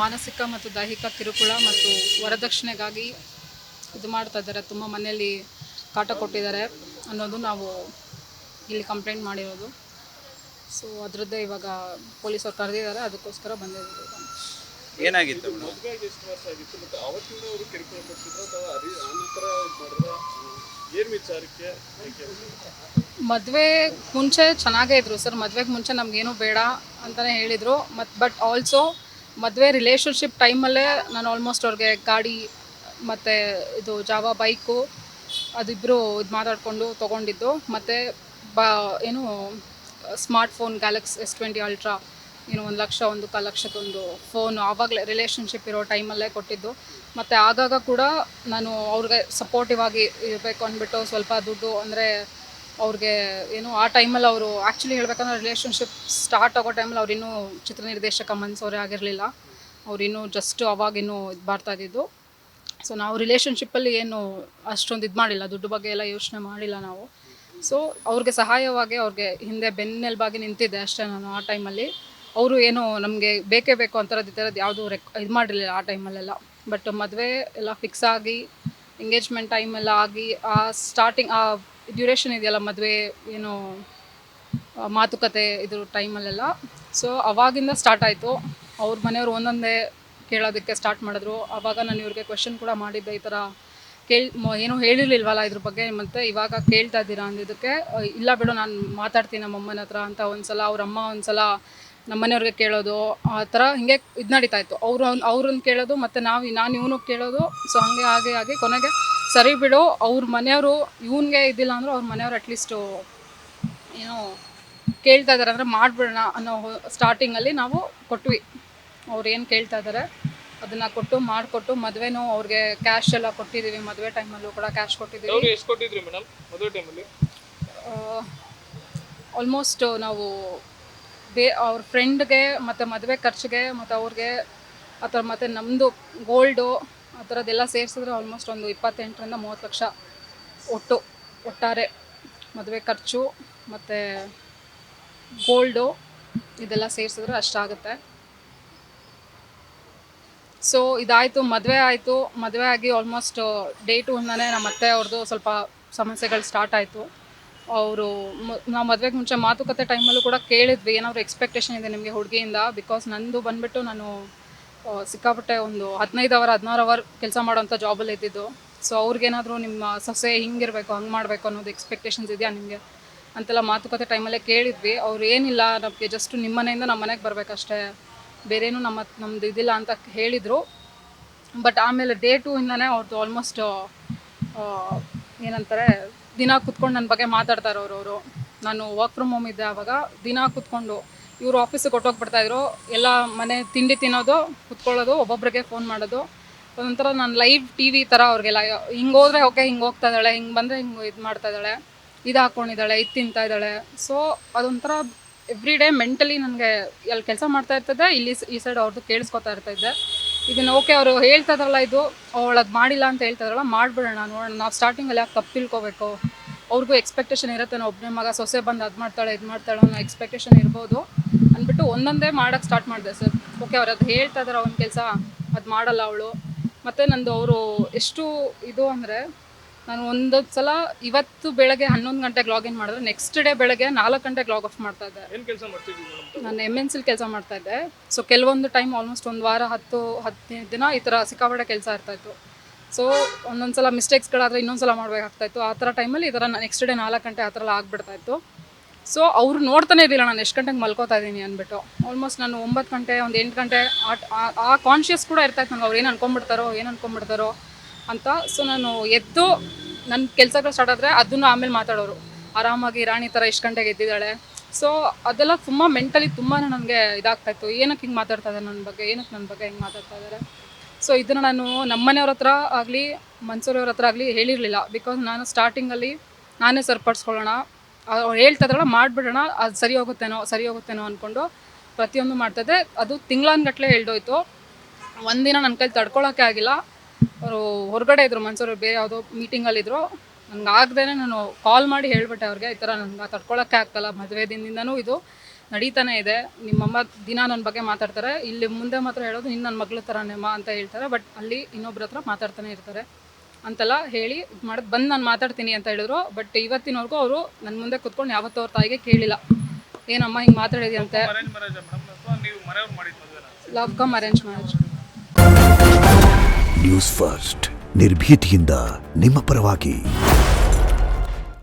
ಮಾನಸಿಕ ಮತ್ತು ದೈಹಿಕ ಕಿರುಕುಳ ಮತ್ತು ವರದಕ್ಷಿಣೆಗಾಗಿ ಇದು ಮಾಡ್ತಾ ಇದ್ದಾರೆ, ತುಂಬ ಮನೆಯಲ್ಲಿ ಕಾಟ ಕೊಟ್ಟಿದ್ದಾರೆ ಅನ್ನೋದು ನಾವು ಇಲ್ಲಿ ಕಂಪ್ಲೇಂಟ್ ಮಾಡಿರೋದು. ಸೊ ಅದರದ್ದೇ ಇವಾಗ ಪೊಲೀಸರು ಕರೆದಿದ್ದಾರೆ, ಅದಕ್ಕೋಸ್ಕರ ಬಂದಿದ್ದೀವಿ. ಏನಾಗಿತ್ತು ಮದುವೆ ಮುಂಚೆ ಚೆನ್ನಾಗೇ ಇದ್ರು ಸರ್. ಮದುವೆಗೆ ಮುಂಚೆ ನಮಗೇನು ಬೇಡ ಅಂತಲೇ ಹೇಳಿದರು. ಬಟ್ ಆಲ್ಸೋ ಮದುವೆ ರಿಲೇಷನ್ಶಿಪ್ ಟೈಮಲ್ಲೇ ನಾನು ಆಲ್ಮೋಸ್ಟ್ ಅವ್ರಿಗೆ ಗಾಡಿ ಮತ್ತು ಇದು ಜಾವಾ ಬೈಕು ಅದಿಬ್ಬರು ಇದು ಮಾತಾಡಿಕೊಂಡು ತೊಗೊಂಡಿದ್ದು. ಮತ್ತು ಏನು ಸ್ಮಾರ್ಟ್ಫೋನ್ ಗ್ಯಾಲಕ್ಸಿ S20 ಅಲ್ಟ್ರಾ ಏನು 1 ಲಕ್ಷ 1.25 ಲಕ್ಷದೊಂದು ಫೋನು ಆವಾಗಲೇ ರಿಲೇಷನ್ಶಿಪ್ ಇರೋ ಟೈಮಲ್ಲೇ ಕೊಟ್ಟಿದ್ದು. ಮತ್ತು ಆಗಾಗ ಕೂಡ ನಾನು ಅವ್ರಿಗೆ ಸಪೋರ್ಟಿವ್ ಆಗಿ ಇರಬೇಕು ಅಂದ್ಬಿಟ್ಟು ಸ್ವಲ್ಪ ದುಡ್ಡು ಅಂದರೆ ಅವ್ರಿಗೆ ಏನು ಆ ಟೈಮಲ್ಲಿ ಅವರು ಆ್ಯಕ್ಚುಲಿ ಹೇಳ್ಬೇಕಂದ್ರೆ ರಿಲೇಷನ್ಶಿಪ್ ಸ್ಟಾರ್ಟ್ ಆಗೋ ಟೈಮಲ್ಲಿ ಅವ್ರಿನ್ನೂ ಚಿತ್ರ ನಿರ್ದೇಶಕ ಮನ್ಸವರೇ ಆಗಿರಲಿಲ್ಲ. ಅವ್ರಿನ್ನೂ ಜಸ್ಟ್ ಅವಾಗಿನ್ನೂ ಇದು ಮಾಡ್ತಾಯಿದ್ದು. ಸೊ ನಾವು ರಿಲೇಷನ್ಶಿಪ್ಪಲ್ಲಿ ಏನು ಅಷ್ಟೊಂದು ಇದು ಮಾಡಿಲ್ಲ, ದುಡ್ಡು ಬಗ್ಗೆ ಎಲ್ಲ ಯೋಚನೆ ಮಾಡಿಲ್ಲ ನಾವು. ಸೊ ಅವ್ರಿಗೆ ಸಹಾಯವಾಗಿ ಅವ್ರಿಗೆ ಹಿಂದೆ ಬೆನ್ನೆಲುಬಾಗಿ ನಿಂತಿದ್ದೆ ಅಷ್ಟೇ ನಾನು ಆ ಟೈಮಲ್ಲಿ. ಅವರು ಏನು ನಮಗೆ ಬೇಕೇ ಬೇಕು ಈ ಥರದ್ದು ಯಾವುದೂ ಇದು ಮಾಡಿರಲಿಲ್ಲ ಆ ಟೈಮಲ್ಲೆಲ್ಲ. ಬಟ್ ಮದುವೆ ಎಲ್ಲ ಫಿಕ್ಸ್ ಆಗಿ ಎಂಗೇಜ್ಮೆಂಟ್ ಟೈಮೆಲ್ಲ ಆಗಿ ಆ ಸ್ಟಾರ್ಟಿಂಗ್ ಆ ಡ್ಯೂರೇಷನ್ ಇದೆಯಲ್ಲ ಮದುವೆ ಏನು ಮಾತುಕತೆ ಇದ್ರ ಟೈಮಲ್ಲೆಲ್ಲ, ಸೊ ಅವಾಗಿಂದ ಸ್ಟಾರ್ಟ್ ಆಯಿತು. ಅವ್ರ ಮನೆಯವರು ಒಂದೊಂದೇ ಕೇಳೋದಕ್ಕೆ ಸ್ಟಾರ್ಟ್ ಮಾಡಿದ್ರು. ಆವಾಗ ನಾನು ಇವ್ರಿಗೆ ಕ್ವೆಶನ್ ಕೂಡ ಮಾಡಿದ್ದೆ, ಈ ಥರ ಏನೂ ಹೇಳಿರಲಿಲ್ವಲ್ಲ ಇದ್ರ ಬಗ್ಗೆ, ಮತ್ತು ಇವಾಗ ಕೇಳ್ತಾ ಇದ್ದೀರಾ ಅಂದಿದ್ದಕ್ಕೆ, ಇಲ್ಲ ಬಿಡು ನಾನು ಮಾತಾಡ್ತೀನಿ ನಮ್ಮ ಅಮ್ಮನ ಹತ್ರ ಅಂತ ಒಂದ್ಸಲ ಅವ್ರಮ್ಮ ಒಂದ್ಸಲ ನಮ್ಮ ಮನೆಯವ್ರಿಗೆ ಕೇಳೋದು, ಆ ಥರ ಹಿಂಗೆ ಇದು ನಡೀತಾ ಇತ್ತು. ಅವ್ರನ್ನ ಕೇಳೋದು ಮತ್ತು ನಾನು ಇವನು ಕೇಳೋದು. ಸೊ ಹಾಗೆ ಕೊನೆಗೆ ಸರಿ ಬಿಡು, ಅವ್ರ ಮನೆಯವರು ಇವನಿಗೆ ಇದ್ದಿಲ್ಲ ಅಂದರೂ ಅವ್ರ ಮನೆಯವ್ರು ಅಟ್ಲೀಸ್ಟು ಏನೋ ಕೇಳ್ತಾ ಇದ್ದಾರೆ ಅಂದರೆ ಮಾಡಿಬಿಡೋಣ ಅನ್ನೋ ಸ್ಟಾರ್ಟಿಂಗಲ್ಲಿ ನಾವು ಕೊಟ್ವಿ. ಅವ್ರು ಏನು ಕೇಳ್ತಾ ಇದ್ದಾರೆ ಅದನ್ನು ಮಾಡಿಕೊಟ್ಟು ಮದುವೆನೂ ಅವ್ರಿಗೆ ಕ್ಯಾಶ್ ಎಲ್ಲ ಕೊಟ್ಟಿದ್ದೀವಿ. ಮದುವೆ ಟೈಮಲ್ಲೂ ಕೂಡ ಕ್ಯಾಶ್ ಕೊಟ್ಟಿದ್ದೀವಿ. ಎಷ್ಟು ಕೊಟ್ಟಿದ್ರಿ ಮೇಡಮ್ ಮದುವೆ ಟೈಮಲ್ಲಿ? ಆಲ್ಮೋಸ್ಟ್ ನಾವು ಅವ್ರ ಫ್ರೆಂಡ್ಗೆ ಮತ್ತು ಮದುವೆ ಖರ್ಚಿಗೆ ಮತ್ತು ಅವ್ರಿಗೆ ಆ ಥರ ಮತ್ತು ನಮ್ಮದು ಗೋಲ್ಡು ಆ ಥರದ್ದೆಲ್ಲ ಸೇರಿಸಿದ್ರೆ ಆಲ್ಮೋಸ್ಟ್ ಒಂದು 28ರಿಂದ 30 ಲಕ್ಷ ಒಟ್ಟಾರೆ ಮದುವೆ ಖರ್ಚು ಮತ್ತು ಗೋಲ್ಡು ಇದೆಲ್ಲ ಸೇರಿಸಿದ್ರೆ ಅಷ್ಟಾಗುತ್ತೆ. ಸೊ ಇದಾಯಿತು, ಮದುವೆ ಆಯಿತು. ಮದುವೆ ಆಗಿ ಆಲ್ಮೋಸ್ಟ್ ಡೇ 2ಇಂದನೇ ನಮ್ಮ ಅತ್ತೆ ಅವ್ರದ್ದು ಸ್ವಲ್ಪ ಸಮಸ್ಯೆಗಳು ಸ್ಟಾರ್ಟ್ ಆಯಿತು. ಅವರು ನಾವು ಮದುವೆಗೆ ಮುಂಚೆ ಮಾತುಕತೆ ಟೈಮಲ್ಲೂ ಕೂಡ ಕೇಳಿದ್ವಿ, ಏನಾದರೂ ಎಕ್ಸ್ಪೆಕ್ಟೇಷನ್ ಇದೆ ನಿಮಗೆ ಹುಡುಗಿಯಿಂದ? ಬಿಕಾಸ್ ನಂದು ಬಂದುಬಿಟ್ಟು ನಾನು ಸಿಕ್ಕಾಪಟ್ಟೆ ಒಂದು 15 ಅವರ್ 16 ಅವರ್ ಕೆಲಸ ಮಾಡೋಂಥ ಜಾಬಲ್ಲಿ ಇದ್ದಿದ್ದು. ಸೊ ಅವ್ರಿಗೇನಾದರೂ ನಿಮ್ಮ ಸೊಸೆ ಹಿಂಗಿರಬೇಕು ಹಂಗೆ ಮಾಡಬೇಕು ಅನ್ನೋದು ಎಕ್ಸ್ಪೆಕ್ಟೇಷನ್ಸ್ ಇದೆಯಾ ನಿಮಗೆ ಅಂತೆಲ್ಲ ಮಾತುಕತೆ ಟೈಮಲ್ಲೇ ಕೇಳಿದ್ವಿ. ಅವ್ರು ಏನಿಲ್ಲ, ನಮಗೆ ಜಸ್ಟ್ ನಿಮ್ಮ ಮನೆಯಿಂದ ನಮ್ಮ ಮನೆಗೆ ಬರಬೇಕಷ್ಟೇ, ಬೇರೇನೂ ನಮ್ಮದು ಇದಿಲ್ಲ ಅಂತ ಹೇಳಿದರು. ಬಟ್ ಆಮೇಲೆ ಡೇ 2ಇಂದನೇ ಅವ್ರದ್ದು ಆಲ್ಮೋಸ್ಟ್ ಏನಂತಾರೆ ದಿನ ಕೂತ್ಕೊಂಡು ನನ್ನ ಬಗ್ಗೆ ಮಾತಾಡ್ತಾ ಇರೋರು ಅವರು. ನಾನು ವರ್ಕ್ ಫ್ರಮ್ ಹೋಮ್ ಇದ್ದೆ ಆವಾಗ. ದಿನ ಕೂತ್ಕೊಂಡು ಇವರು ಆಫೀಸಿಗೆ ಹೊಟ್ಟೋಗ್ಬಿಡ್ತಾಯಿದ್ರು, ಎಲ್ಲ ಮನೆ ತಿಂಡಿ ತಿನ್ನೋದು, ಕೂತ್ಕೊಳ್ಳೋದು, ಒಬ್ಬೊಬ್ಬರಿಗೆ ಫೋನ್ ಮಾಡೋದು. ಅದೊಂಥರ ನಾನು ಲೈವ್ TV ಥರ ಅವ್ರಿಗೆಲ್ಲ. ಹಿಂಗೆ ಹೋದರೆ ಓಕೆ, ಹಿಂಗೆ ಹೋಗ್ತಾ ಇದ್ದಾಳೆ, ಹಿಂಗೆ ಬಂದರೆ ಹಿಂಗೆ ಇದು ಮಾಡ್ತಾ ಇದ್ದಾಳೆ, ಇದು ಹಾಕ್ಕೊಂಡಿದ್ದಾಳೆ, ಇದು ತಿಂತಾ ಇದ್ದಾಳೆ. ಸೊ ಅದೊಂಥರ ಎವ್ರಿ ಡೇ ಮೆಂಟಲಿ ನನಗೆ ಎಲ್ಲಿ ಕೆಲಸ ಮಾಡ್ತಾ ಇರ್ತದೆ, ಈ ಸೈಡ್ ಅವ್ರದ್ದು ಕೇಳಿಸ್ಕೊತಾ ಇರ್ತಾಯಿದ್ದೆ. ಇದನ್ನು ಓಕೆ ಅವರು ಹೇಳ್ತಾ ಇದ್ದಾರಲ್ಲ, ಇದು ಅವಳು ಅದು ಮಾಡಿಲ್ಲ ಅಂತ ಹೇಳ್ತಾ ಇದ್ದಾರಲ್ಲ, ಮಾಡಿಬಿಡೋಣ ನೋಡೋಣ. ನಾವು ಸ್ಟಾರ್ಟಿಂಗಲ್ಲಿ ಯಾಕೆ ತಪ್ಪು ತಿಳ್ಕೊಬೇಕು? ಅವ್ರಿಗೂ ಎಕ್ಸ್ಪೆಕ್ಟೇಷನ್ ಇರುತ್ತೆ, ನಾವು ಒಬ್ಬನೇ ಮಗ, ಸೊಸೆ ಬಂದು ಅದು ಮಾಡ್ತಾಳೆ ಇದು ಮಾಡ್ತಾಳೆ ಅನ್ನೋ ಎಕ್ಸ್ಪೆಕ್ಟೇಷನ್ ಇರ್ಬೋದು ಅಂದ್ಬಿಟ್ಟು ಒಂದೊಂದೇ ಮಾಡೋಕ್ಕೆ ಸ್ಟಾರ್ಟ್ ಮಾಡಿದೆ ಸರ್. ಓಕೆ ಅವ್ರು ಅದು ಹೇಳ್ತಾ ಇದ್ದಾರೆ ಅವ್ನ ಕೆಲಸ, ಅದು ಮಾಡಲ್ಲ ಅವಳು. ಮತ್ತು ನಂದು ಅವರು ಎಷ್ಟು ಇದು ಅಂದರೆ, ನಾನು ಒಂದೊಂದು ಸಲ ಇವತ್ತು ಬೆಳಗ್ಗೆ 11 ಗಂಟೆಗೆ ಲಾಗಿನ್ ಮಾಡಿದ್ರೆ ನೆಕ್ಸ್ಟ್ ಡೇ ಬೆಳಗ್ಗೆ 4 ಗಂಟೆಗೆ ಲಾಗ್ ಆಫ್ ಮಾಡ್ತಾ ಇದ್ದೆ. ಏನು ಕೆಲಸ ಮಾಡ್ತಿದ್ವಿ ಮೇಡಮ್? ನಾನು MNCಲಿ ಕೆಲಸ ಮಾಡ್ತಾಯಿದ್ದೆ. ಸೊ ಕೆಲವೊಂದು ಟೈಮ್ ಆಲ್ಮೋಸ್ಟ್ ಒಂದು ವಾರ 10-15 ದಿನ ಈ ಥರ ಸಿಕ್ಕಾಪಟ್ಟೆ ಕೆಲಸ ಇರ್ತಾಯಿತ್ತು. ಸೊ ಒಂದೊಂದು ಸಲ ಮಿಸ್ಟೇಕ್ಸ್ಗಳಾದರೆ ಇನ್ನೊಂದು ಸಲ ಮಾಡಬೇಕಾಗ್ತಾಯಿತ್ತು. ಆ ಥರ ಟೈಮಲ್ಲಿ ಈ ಥರ ನೆಕ್ಸ್ಟ್ ಡೇ 4 ಗಂಟೆ ಆ ಥರ ಎಲ್ಲ ಆಗಿಬಿಡ್ತಾಯಿತ್ತು. ಸೊ ಅವರು ನೋಡ್ತಾನೆ ಇರಲಿಲ್ಲ ನಾನು ಎಷ್ಟು ಗಂಟೆಗೆ ಮಲ್ಕೋತಾ ಇದ್ದೀನಿ ಅಂದ್ಬಿಟ್ಟು. ಆಲ್ಮೋಸ್ಟ್ ನಾನು 9 ಗಂಟೆ ಒಂದು 8 ಗಂಟೆ ಆ ಕಾನ್ಷಿಯಸ್ ಕೂಡ ಇರ್ತಾಯಿತ್ತು ನಂಗೆ, ಅವ್ರು ಏನು ಅನ್ಕೊಂಡ್ಬಿಡ್ತಾರೋ ಅಂತ. ಸೊ ನಾನು ಎದ್ದು ನನ್ನ ಕೆಲಸಗಳು ಸ್ಟಾರ್ಟ್ ಆದರೆ ಅದನ್ನು ಆಮೇಲೆ ಮಾತಾಡೋರು, ಆರಾಮಾಗಿ ರಾಣಿ ಥರ ಎಷ್ಟು ಗಂಟೆಗೆ ಎದ್ದಿದ್ದಾಳೆ. ಸೊ ಅದೆಲ್ಲ ತುಂಬ ಮೆಂಟಲಿ ತುಂಬಾ ನನಗೆ ಇದಾಗ್ತಾಯಿತ್ತು. ಏನಕ್ಕೆ ಹಿಂಗೆ ಮಾತಾಡ್ತಾ ಇದ್ದಾರೆ ನನ್ನ ಬಗ್ಗೆ ಹಿಂಗೆ ಮಾತಾಡ್ತಾ ಇದ್ದಾರೆ. ಸೊ ಇದನ್ನು ನಾನು ನಮ್ಮನೆಯವ್ರ ಹತ್ರ ಆಗಲಿ ಮನ್ಸೂರವ್ರ ಹತ್ರ ಆಗಲಿ ಹೇಳಿರಲಿಲ್ಲ. ಬಿಕಾಸ್ ನಾನು ಸ್ಟಾರ್ಟಿಂಗಲ್ಲಿ ನಾನೇ ಸರಿಪಡಿಸ್ಕೊಳ್ಳೋಣ, ಅವ್ರು ಹೇಳ್ತಾ ಇದ್ರಲ್ಲ ಮಾಡಿಬಿಡೋಣ, ಅದು ಸರಿ ಹೋಗುತ್ತೇನೋ ಅಂದ್ಕೊಂಡು ಪ್ರತಿಯೊಂದು ಮಾಡ್ತಾಯಿದ್ದೆ. ಅದು ತಿಂಗಳಾನ್ಗಟ್ಲೆ ಹೇಳ್ದೋಯ್ತು. ಒಂದಿನ ನನ್ನ ಕೈಲಿ ತಡ್ಕೊಳ್ಳೋಕ್ಕೆ ಆಗಿಲ್ಲ. ಅವರು ಹೊರಗಡೆ ಇದ್ದರು, ಮನ್ಸೂರು ಬೇರೆ ಯಾವುದೋ ಮೀಟಿಂಗಲ್ಲಿದ್ದರು. ನನಗೆ ಆಗದೇ ನಾನು ಕಾಲ್ ಮಾಡಿ ಹೇಳಿಬಿಟ್ಟೆ ಅವ್ರಿಗೆ, ಈ ಥರ ನನಗೆ ತಡ್ಕೊಳ್ಳೋಕ್ಕೆ ಆಗ್ತಾಯಿಲ್ಲ, ಮದುವೆ ದಿನದಿಂದನೂ ಇದು ನಡೀತಾನೆ ಇದೆ. ನಿಮ್ಮಮ್ಮ ದಿನ ನನ್ನ ಬಗ್ಗೆ ಮಾತಾಡ್ತಾರೆ, ಇಲ್ಲಿ ಮುಂದೆ ಮಾತ್ರ ಹೇಳೋದು ನಿನ್ನ ನನ್ನ ಮಗಳ ಥರನೇಮ್ಮ ಅಂತ ಹೇಳ್ತಾರೆ, ಬಟ್ ಅಲ್ಲಿ ಇನ್ನೊಬ್ರ ಹತ್ರ ಮಾತಾಡ್ತಾನೆ ಇರ್ತಾರೆ ಅಂತೆಲ್ಲ ಹೇಳಿ ಮಾಡೋದು ಬಂದು ನಾನು ಮಾತಾಡ್ತೀನಿ ಅಂತ ಹೇಳಿದ್ರು. ಬಟ್ ಇವತ್ತಿನವರೆಗೂ ಅವರು ನನ್ನ ಮುಂದೆ ಕೂತ್ಕೊಂಡು ಯಾವತ್ತೂ ಅವ್ರ ತಾಯಿಗೆ ಕೇಳಿಲ್ಲ, ಏನಮ್ಮ ಹಿಂಗೆ ಮಾತಾಡಿದ್ಯಂತೆ. ಅರೇಂಜ್ ಮ್ಯಾರೇಜ್ ಮೇಡಮ್ ಅಥವಾ ನೀವು ಮನೆಯವ್ರು ಮಾಡಿದ ಮದುವೆನಾ? Love come arrange marriage. News first ನಿರ್ಭೀತಿಯಿಂದ ನಿಮ್ಮ ಪರವಾಗಿ.